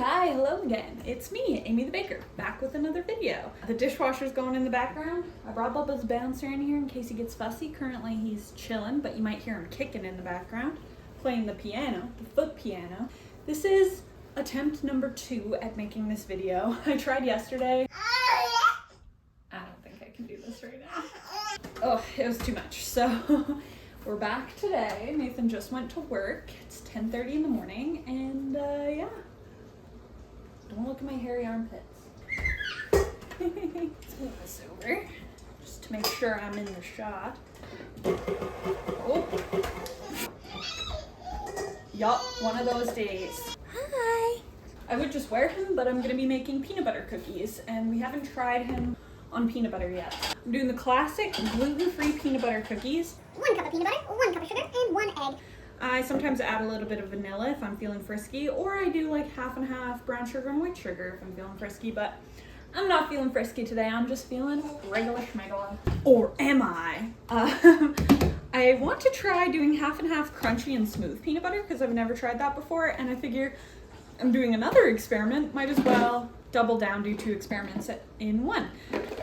Hi, hello again. It's me, Amy the Baker, back with another video. The dishwasher's going in the background. I brought Bubba's bouncer in here in case he gets fussy. Currently he's chilling, but you might hear him kicking in the background, playing the piano, the foot piano. This is attempt number 2 at making this video. I tried yesterday. I don't think I can do this right now. Oh, it was too much. So we're back today. Nathan just went to work. It's 10:30 in the morning, and yeah. Don't look at my hairy armpits. Let's move this over just to make sure I'm in the shot. Oh. Yup, one of those days. Hi. I would just wear him, but I'm gonna be making peanut butter cookies, and we haven't tried him on peanut butter yet. I'm doing the classic gluten-free peanut butter cookies. 1 cup of peanut butter, 1 cup of sugar, and 1 egg. I sometimes add a little bit of vanilla if I'm feeling frisky, or I do like half and half brown sugar and white sugar if I'm feeling frisky, but I'm not feeling frisky today. I'm just feeling regular schmegula. Or am I? I want to try doing half and half crunchy and smooth peanut butter because I've never tried that before, and I figure I'm doing another experiment, might as well double down, do 2 experiments in one.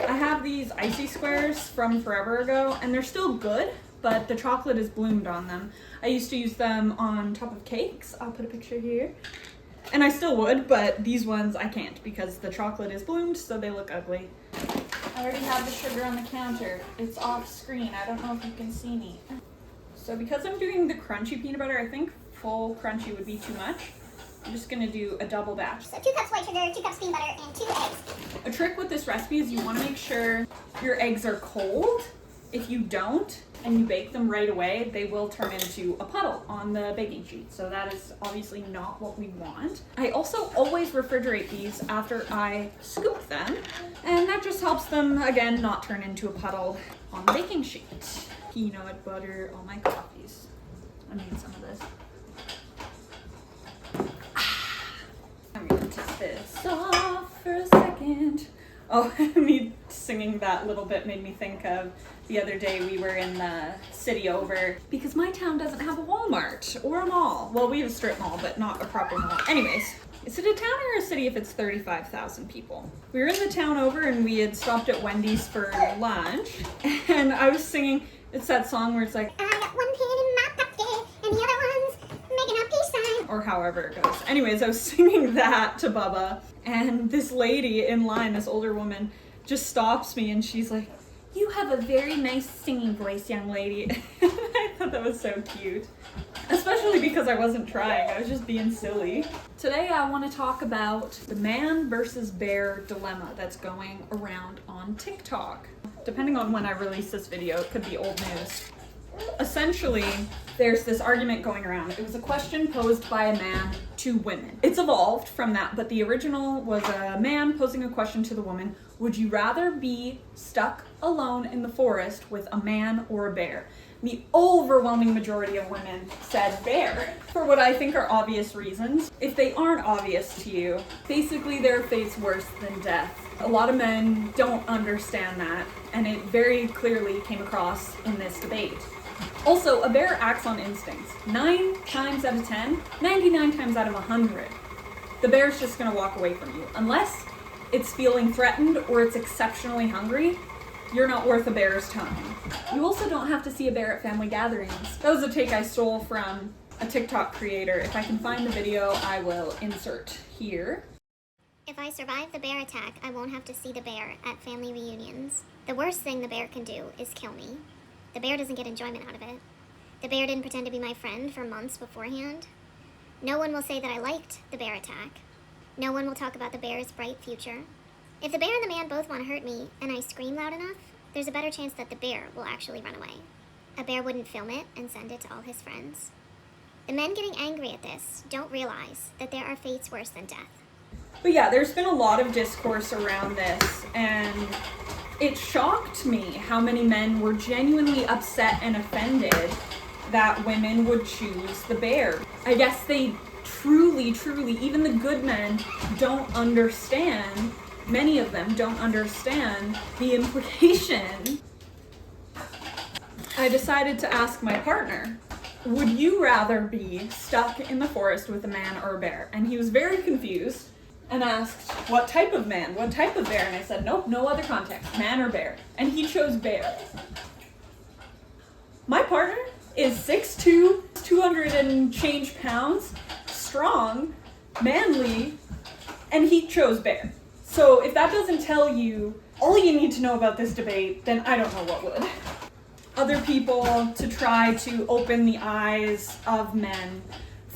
I have these icy squares from forever ago, and they're still good, but the chocolate has bloomed on them. I used to use them on top of cakes. I'll put a picture here. And I still would, but these ones I can't because the chocolate is bloomed, so they look ugly. I already have the sugar on the counter. It's off screen. I don't know if you can see me. So because I'm doing the crunchy peanut butter, I think full crunchy would be too much. I'm just gonna do a double batch. So 2 cups white sugar, 2 cups peanut butter, and 2 eggs. A trick with this recipe is you wanna make sure your eggs are cold. If you don't, and you bake them right away, they will turn into a puddle on the baking sheet. So that is obviously not what we want. I also always refrigerate these after I scoop them, and that just helps them, again, not turn into a puddle on the baking sheet. Peanut butter on my coffees. I need some of this. I'm gonna take this off for a second. Oh, me singing that little bit made me think of the other day we were in the city over, because my town doesn't have a Walmart or a mall. Well, we have a strip mall, but not a proper mall. Anyways, is it a town or a city if it's 35,000 people? We were in the town over and we had stopped at Wendy's for lunch, and I was singing, it's that song where it's like, I got 1 pin in my pocket, and the other one's making a peace sign. or however it goes. Anyways, I was singing that to Bubba, and this lady in line, this older woman, just stops me and she's like, "You have a very nice singing voice, young lady." I thought that was so cute. Especially because I wasn't trying, I was just being silly. Today I want to talk about the man versus bear dilemma that's going around on TikTok. Depending on when I release this video, it could be old news. Essentially, there's this argument going around. It was a question posed by a man to women. It's evolved from that, but the original was a man posing a question to the woman. Would you rather be stuck alone in the forest with a man or a bear? The overwhelming majority of women said bear, for what I think are obvious reasons. If they aren't obvious to you, basically their fate's worse than death. A lot of men don't understand that, and it very clearly came across in this debate. Also, a bear acts on instincts. 9 times out of 10, 99 times out of 100, the bear's just gonna walk away from you. Unless it's feeling threatened or it's exceptionally hungry, you're not worth a bear's time. You also don't have to see a bear at family gatherings. That was a take I stole from a TikTok creator. If I can find the video, I will insert here. If I survive the bear attack, I won't have to see the bear at family reunions. The worst thing the bear can do is kill me. The bear doesn't get enjoyment out of it. The bear didn't pretend to be my friend for months beforehand. No one will say that I liked the bear attack. No one will talk about the bear's bright future. If the bear and the man both want to hurt me, and I scream loud enough, there's a better chance that the bear will actually run away. A bear wouldn't film it and send it to all his friends. The men getting angry at this don't realize that there are fates worse than death. But yeah, there's been a lot of discourse around this, and it shocked me how many men were genuinely upset and offended that women would choose the bear. I guess they truly, even the good men don't understand, many of them don't understand the implication. I decided to ask my partner, Would you rather be stuck in the forest with a man or a bear? And he was very confused and asked, what type of man? What type of bear? And I said, nope, no other context, man or bear. And he chose bear. My partner is 6'2", 200 and change pounds, strong, manly, and he chose bear. So if that doesn't tell you all you need to know about this debate, then I don't know what would. Other people, to try to open the eyes of men,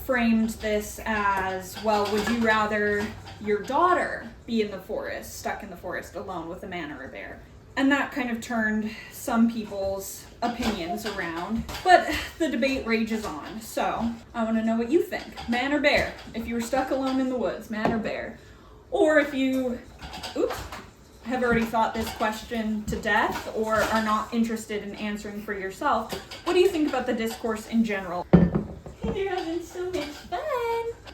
framed this as, well, would you rather your daughter be in the forest, stuck in the forest alone with a man or a bear? And that kind of turned some people's opinions around. But the debate rages on, so I want to know what you think. Man or bear? If you were stuck alone in the woods, man or bear? Or if you, have already thought this question to death or are not interested in answering for yourself, what do you think about the discourse in general? You're having so much fun.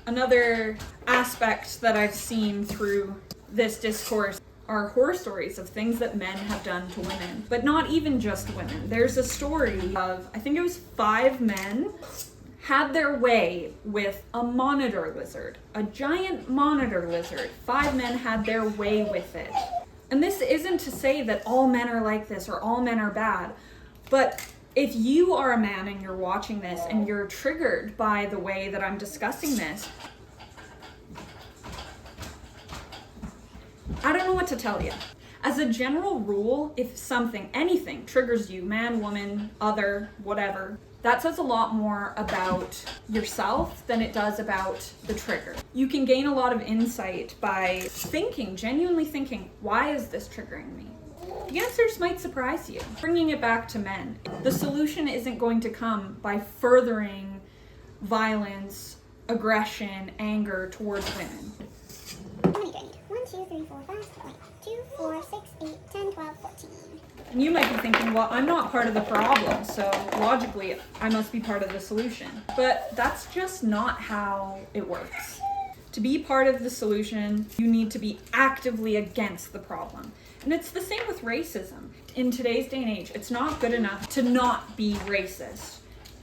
Another aspect that I've seen through this discourse are horror stories of things that men have done to women, but not even just women. There's a story of, I think it was 5 men had their way with a monitor lizard, a giant monitor lizard. 5 men had their way with it. And this isn't to say that all men are like this or all men are bad, but if you are a man and you're watching this and you're triggered by the way that I'm discussing this, I don't know what to tell you. As a general rule, if something, anything triggers you, man, woman, other, whatever, that says a lot more about yourself than it does about the trigger. You can gain a lot of insight by thinking, genuinely thinking, why is this triggering me? The answers might surprise you. Bringing it back to men, the solution isn't going to come by furthering violence, aggression, anger towards women. How many do I need? 1, 2, 3, 4, 5, 6, 2, 4, 6, 8, 10, 12, 14. And you might be thinking, well, I'm not part of the problem, so logically I must be part of the solution. But that's just not how it works. To be part of the solution, you need to be actively against the problem. And it's the same with racism. In today's day and age, it's not good enough to not be racist.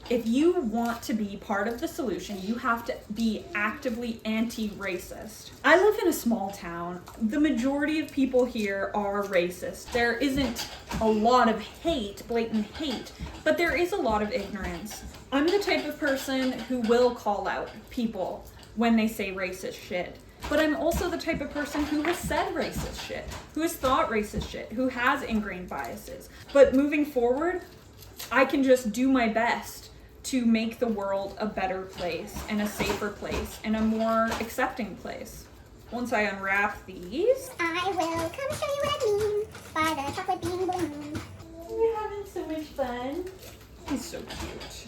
If you want to be part of the solution, you have to be actively anti-racist. I live in a small town. The majority of people here are racist. There isn't a lot of hate, blatant hate, but there is a lot of ignorance. I'm the type of person who will call out people when they say racist shit. But I'm also the type of person who has said racist shit, who has thought racist shit, who has ingrained biases. But moving forward, I can just do my best to make the world a better place and a safer place and a more accepting place. Once I unwrap these, I will come show you what I mean by the chocolate bean balloon. You're having so much fun. He's so cute.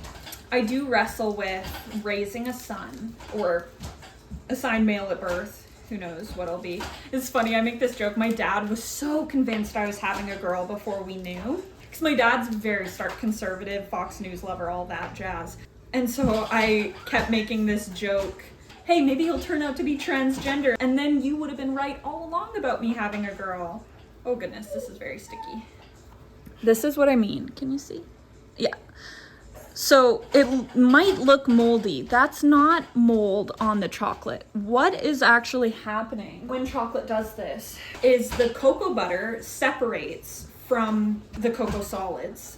I do wrestle with raising a son or assigned male at birth. Who knows what it'll be. It's funny, I make this joke. My dad was so convinced I was having a girl before we knew. Because my dad's very stark conservative, Fox News lover, all that jazz. And so I kept making this joke, hey, maybe he'll turn out to be transgender, and then you would have been right all along about me having a girl. Oh goodness, this is very sticky. This is what I mean. Can you see? Yeah. So it might look moldy. That's not mold on the chocolate. What is actually happening when chocolate does this is the cocoa butter separates from the cocoa solids.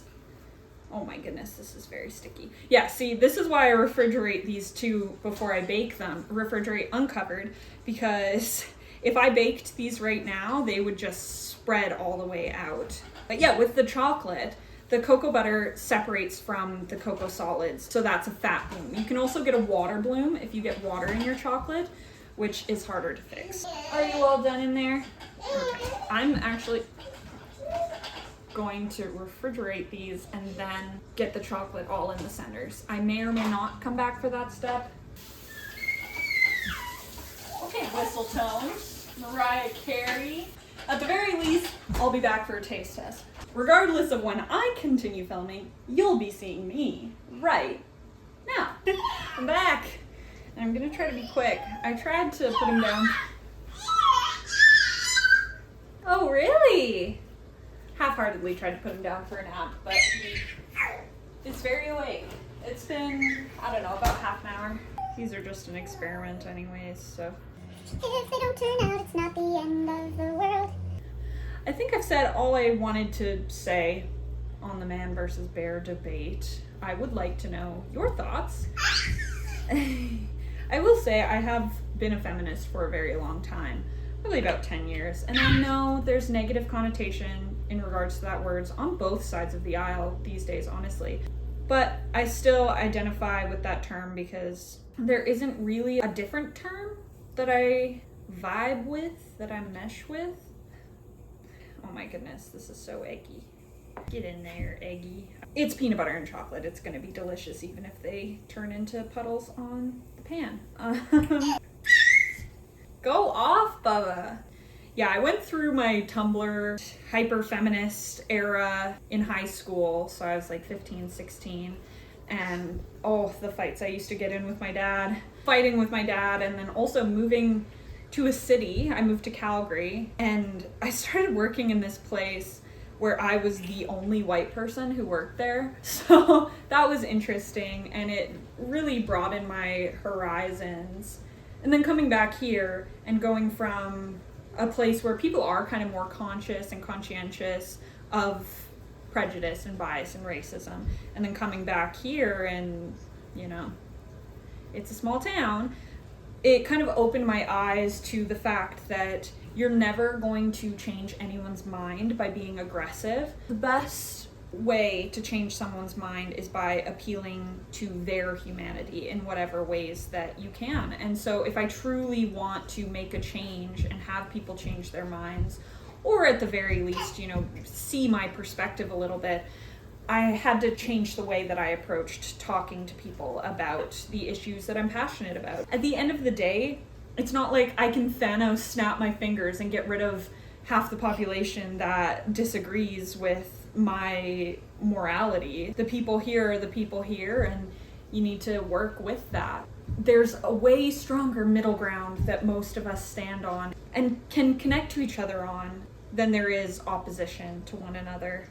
Oh my goodness, this is very sticky. Yeah, see, this is why I refrigerate these two before I bake them. Refrigerate uncovered, because if I baked these right now, they would just spread all the way out. But yeah, with the chocolate, the cocoa butter separates from the cocoa solids, so that's a fat bloom. You can also get a water bloom if you get water in your chocolate, which is harder to fix. Are you all done in there? Okay. I'm actually going to refrigerate these and then get the chocolate all in the centers. I may or may not come back for that step. Okay, whistle tones, Mariah Carey. At the very least, I'll be back for a taste test. Regardless of when I continue filming, you'll be seeing me right now. I'm back, and I'm gonna try to be quick. I tried to put him down. Oh, really? Half-heartedly tried to put him down for a nap, but he is very awake. It's been, I don't know, about half an hour. These are just an experiment anyways, so. If they don't turn out, it's not the end of the world. I think I've said all I wanted to say on the man versus bear debate. I would like to know your thoughts. I will say I have been a feminist for a very long time, probably about 10 years, and I know there's negative connotation in regards to that words on both sides of the aisle these days, honestly. But I still identify with that term because there isn't really a different term that I vibe with, that I mesh with. Oh my goodness, this is so eggy. Get in there, eggy. It's peanut butter and chocolate. It's gonna be delicious even if they turn into puddles on the pan. Go off, Bubba. Yeah, I went through my Tumblr hyper-feminist era in high school, so I was like 15, 16, and oh, the fights I used to get in with my dad, fighting with my dad, and then also moving to a city. I moved to Calgary, and I started working in this place where I was the only white person who worked there, so that was interesting, and it really broadened my horizons. And then coming back here and going from a place where people are kind of more conscious and conscientious of prejudice and bias and racism, and then coming back here and, you know, it's a small town, it kind of opened my eyes to the fact that you're never going to change anyone's mind by being aggressive. The best way to change someone's mind is by appealing to their humanity in whatever ways that you can. And so if I truly want to make a change and have people change their minds, or at the very least, you know, see my perspective a little bit, I had to change the way that I approached talking to people about the issues that I'm passionate about. At the end of the day, it's not like I can Thanos snap my fingers and get rid of half the population that disagrees with my morality. The people here are the people here, and you need to work with that. There's a way stronger middle ground that most of us stand on and can connect to each other on than there is opposition to one another.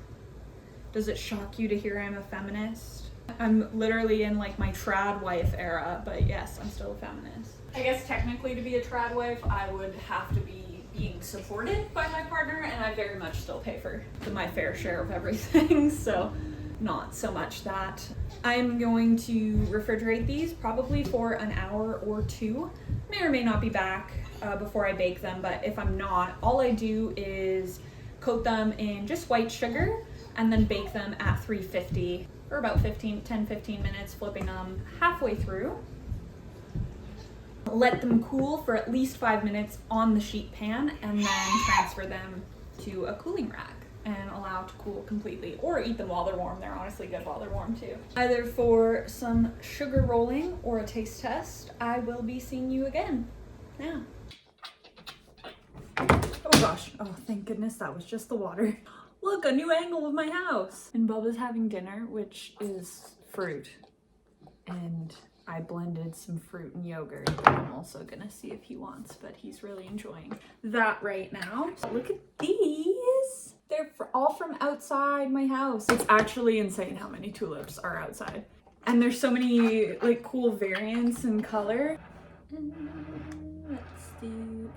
Does it shock you to hear I'm a feminist? I'm literally in like my trad wife era, but yes, I'm still a feminist. I guess technically to be a trad wife, I would have to be being supported by my partner, and I very much still pay for my fair share of everything, so not so much that. I'm going to refrigerate these probably for an hour or two. May or may not be back before I bake them, but if I'm not, all I do is coat them in just white sugar and then bake them at 350 for about 10-15 minutes, flipping them halfway through. Let them cool for at least 5 minutes on the sheet pan, and then transfer them to a cooling rack and allow to cool completely, or eat them while they're warm. They're honestly good while they're warm too. Either for some sugar rolling or a taste test, I will be seeing you again now. Oh gosh, oh thank goodness that was just the water. Look, a new angle of my house. And Bubba's having dinner, which is fruit. And I blended some fruit and yogurt that I'm also gonna see if he wants, but he's really enjoying that right now. Look at these. They're all from outside my house. It's actually insane how many tulips are outside. And there's so many like cool variants in color. Let's do...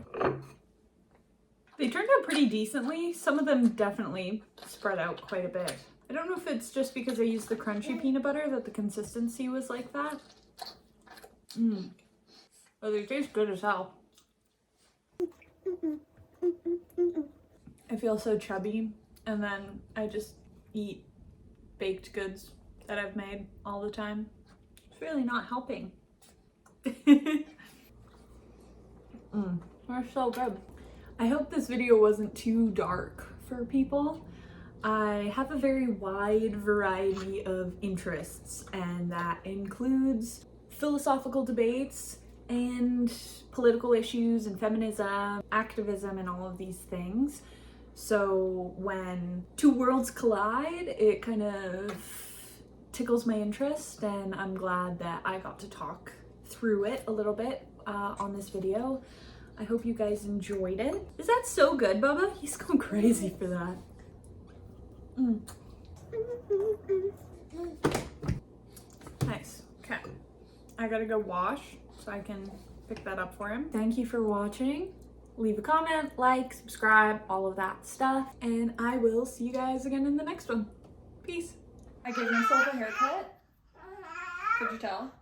They turned out pretty decently. Some of them definitely spread out quite a bit. I don't know if it's just because I used the crunchy peanut butter that the consistency was like that. But they taste good as hell. I feel so chubby, and then I just eat baked goods that I've made all the time. It's really not helping. They're so good. I hope this video wasn't too dark for people. I have a very wide variety of interests, and that includes philosophical debates and political issues and feminism, activism, and all of these things. So when two worlds collide, it kind of tickles my interest, and I'm glad that I got to talk through it a little bit on this video. I hope you guys enjoyed it. Is that so good, Bubba? He's going crazy for that. Nice. Okay. I gotta go wash so I can pick that up for him. Thank you for watching. Leave a comment, like, subscribe, all of that stuff. And I will see you guys again in the next one. Peace. I gave myself a haircut. Could you tell?